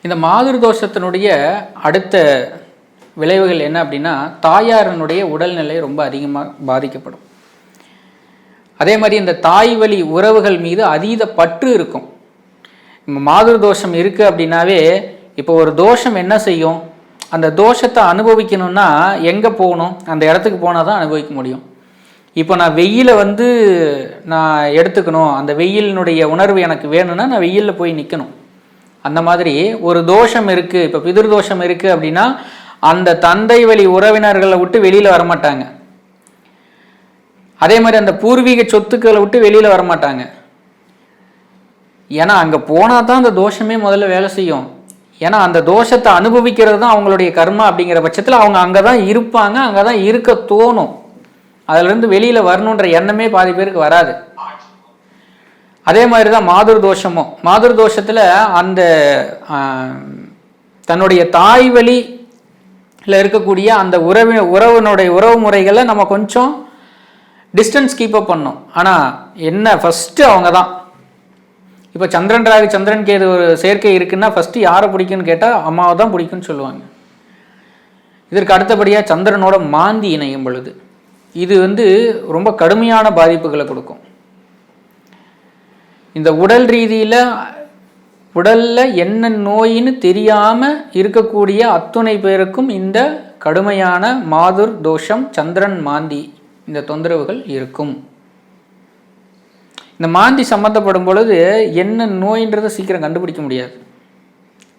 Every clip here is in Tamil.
இந்த மாதுர் தோஷத்தினுடைய அடுத்த விளைவுகள் என்ன அப்படின்னா, தாயாரனுடைய உடல்நிலை ரொம்ப அதிகமாக பாதிக்கப்படும். அதே மாதிரி இந்த தாய் வழி உறவுகள் மீது அதீத பற்று இருக்கும். மாதுர் தோஷம் இருக்குது அப்படின்னாவே, இப்போ ஒரு தோஷம் என்ன செய்யும், அந்த தோஷத்தை அனுபவிக்கணும்னா எங்கே போகணும், அந்த இடத்துக்கு போனால் தான் அனுபவிக்க முடியும். இப்போ நான் வெயிலை நான் எடுத்துக்கணும், அந்த வெயிலினுடைய உணர்வு எனக்கு வேணும்னா நான் வெயிலில் போய் நிற்கணும். அந்த மாதிரி ஒரு தோஷம் இருக்குது, இப்போ பிதிர் தோஷம் இருக்குது அப்படின்னா அந்த தந்தை வழி உறவினர்களை விட்டு வெளியில் வரமாட்டாங்க. அதே மாதிரி அந்த பூர்வீக சொத்துக்களை விட்டு வெளியில் வரமாட்டாங்க. ஏன்னா அங்கே போனால் தான் அந்த தோஷமே முதல்ல வேலை செய்யும். ஏன்னா அந்த தோஷத்தை அனுபவிக்கிறது தான் அவங்களுடைய கர்மா. அப்படிங்கிற பட்சத்தில் அவங்க அங்கே தான் இருப்பாங்க, அங்கே தான் இருக்க தோணும். அதிலிருந்து வெளியில் வரணுன்ற எண்ணமே பாதி பேருக்கு வராது. அதே மாதிரி தான் மாதுர் தோஷமும். மாதுர் தோஷத்தில் அந்த தன்னுடைய தாய் வழியில் இருக்கக்கூடிய அந்த உறவினுடைய உறவு முறைகளை நம்ம கொஞ்சம் டிஸ்டன்ஸ் கீப்பப் பண்ணோம். ஆனால் என்ன, ஃபஸ்ட்டு அவங்க தான். இப்போ சந்திரன் ராகு சந்திரன் கேது ஒரு சேர்க்கை இருக்குன்னா ஃபஸ்ட்டு யாரை பிடிக்குன்னு கேட்டால் அம்மாவை தான் பிடிக்குன்னு சொல்லுவாங்க. இதற்கு அடுத்தபடியாக சந்திரனோட மாந்தி இணையும் பொழுது இது ரொம்ப கடுமையான பாதிப்புகளை கொடுக்கும். இந்த உடல் ரீதியில் உடலில் என்ன நோயின்னு தெரியாமல் இருக்கக்கூடிய அத்துணை பேருக்கும் இந்த கடுமையான மாதுர் தோஷம், சந்திரன் மாந்தி, இந்த தொந்தரவுகள் இருக்கும். இந்த மாந்தி சம்மந்தப்படும் பொழுது என்ன நோயின்றதை சீக்கிரம் கண்டுபிடிக்க முடியாது,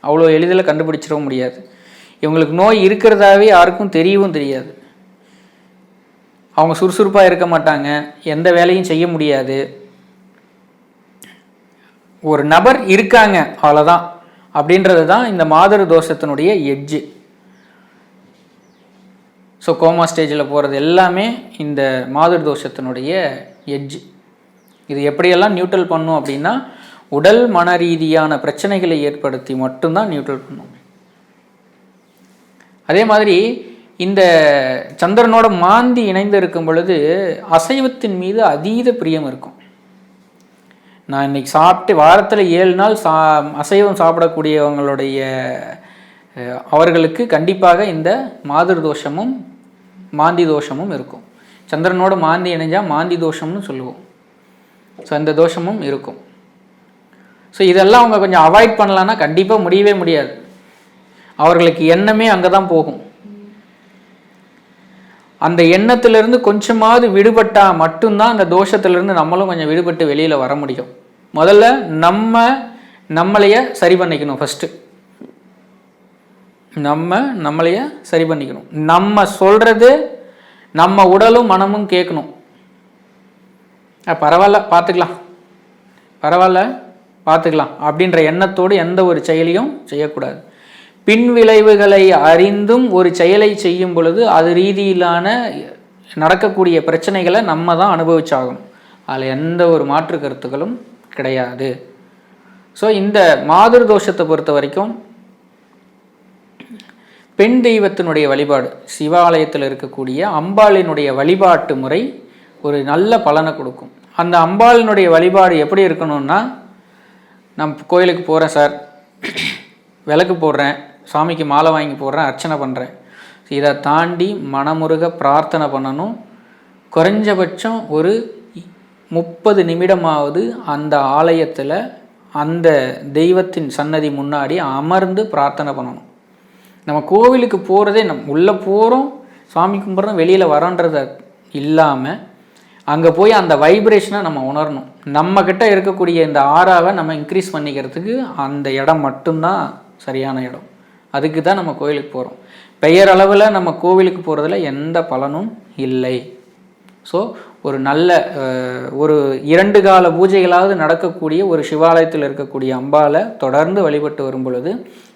அவ்வளோ எளிதில் கண்டுபிடிச்சிடவும் முடியாது. இவங்களுக்கு நோய் இருக்கிறதாவே யாருக்கும் தெரியவும் தெரியாது. அவங்க சுறுசுறுப்பாக இருக்க மாட்டாங்க, எந்த வேலையும் செய்ய முடியாது. ஒரு நபர் இருக்காங்க அவ்வளோதான் அப்படின்றது தான் இந்த மாதுர் தோஷத்தினுடைய எட்ஜு. ஸோ கோமா ஸ்டேஜில் போகிறது எல்லாமே இந்த மாதுர் தோஷத்தினுடைய எட்ஜு. இது எப்படியெல்லாம் நியூட்ரல் பண்ணும் அப்படின்னா, உடல் மன ரீதியான பிரச்சனைகளை ஏற்படுத்தி மட்டும்தான் நியூட்ரல் பண்ணும். அதே மாதிரி இந்த சந்திரனோட மாந்தி இணைந்து இருக்கும் பொழுது அசைவத்தின் மீது அதீத பிரியம் இருக்கும். நான் இன்றைக்கி சாப்பிட்டு வாரத்தில் 7 நாள் அசைவம் சாப்பிடக்கூடியவங்களுடைய அவர்களுக்கு கண்டிப்பாக இந்த மாதுர் தோஷமும் மாந்தி தோஷமும் இருக்கும். சந்திரனோட மாந்தி இணைஞ்சால் மாந்தி தோஷம்னு சொல்லுவோம். ஸோ அந்த தோஷமும் இருக்கும். ஸோ இதெல்லாம் அவங்க கொஞ்சம் அவாய்ட் பண்ணலான்னா கண்டிப்பாக முடியவே முடியாது. அவர்களுக்கு எண்ணமே அங்கே தான் போகும். அந்த எண்ணத்திலிருந்து கொஞ்சமாவது விடுபட்டால் மட்டும்தான் அந்த தோஷத்திலிருந்து நம்மளும் கொஞ்சம் விடுபட்டு வெளியில் வர முடியும். முதல்ல நம்மளைய சரி பண்ணிக்கணும். ஃபஸ்ட்டு நம்மளைய சரி பண்ணிக்கணும். நம்ம சொல்கிறது நம்ம உடலும் மனமும் கேட்கணும். பரவாயில்ல பார்த்துக்கலாம் அப்படின்ற எண்ணத்தோடு எந்த ஒரு செயலையும் செய்யக்கூடாது. பின் விளைவுகளை அறிந்தும் ஒரு செயலை செய்யும் பொழுது அது ரீதியிலான நடக்கக்கூடிய பிரச்சனைகளை நம்ம தான் அனுபவிச்சாகணும். அதில் எந்த ஒரு மாற்று கருத்துக்களும் கிடையாது. ஸோ இந்த மாதுர் தோஷத்தை பொறுத்த வரைக்கும் பெண் தெய்வத்தினுடைய வழிபாடு, சிவாலயத்தில் இருக்கக்கூடிய அம்பாளினுடைய வழிபாட்டு முறை ஒரு நல்ல பலனை கொடுக்கும். அந்த அம்பாளினுடைய வழிபாடு எப்படி இருக்கணும்னா, நான் கோயிலுக்கு போகிறேன் சார், விளக்கு போடுறேன், சாமிக்கு மாலை வாங்கி போடுறேன், அர்ச்சனை பண்ணுறேன், இதை தாண்டி மனமுருக பிரார்த்தனை பண்ணணும். குறைஞ்சபட்சம் ஒரு 30 நிமிடமாவது அந்த ஆலயத்தில் அந்த தெய்வத்தின் சன்னதி முன்னாடி அமர்ந்து பிரார்த்தனை பண்ணணும். நம்ம கோவிலுக்கு போகிறதே உள்ளே போகிறோம், சாமி கும்பிட்றோம், வெளியில் வரோன்றத இல்லாமல் அங்கே போய் அந்த வைப்ரேஷனை நம்ம உணரணும். நம்மக்கிட்ட இருக்கக்கூடிய இந்த ஆறாவை நம்ம இன்க்ரீஸ் பண்ணிக்கிறதுக்கு அந்த இடம் மட்டும்தான் சரியான இடம். அதுக்கு தான் நம்ம கோவிலுக்கு போகிறோம். பெயர் அளவில் நம்ம கோவிலுக்கு போகிறதுல எந்த பலனும் இல்லை. ஸோ ஒரு நல்ல ஒரு 2 கால பூஜைகளாவது நடக்கக்கூடிய ஒரு சிவாலயத்தில் இருக்கக்கூடிய அம்பாலை தொடர்ந்து வழிபட்டு வரும் பொழுது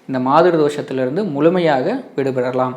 இந்த மாதுர் தோஷத்திலிருந்து முழுமையாக விடுபடலாம்.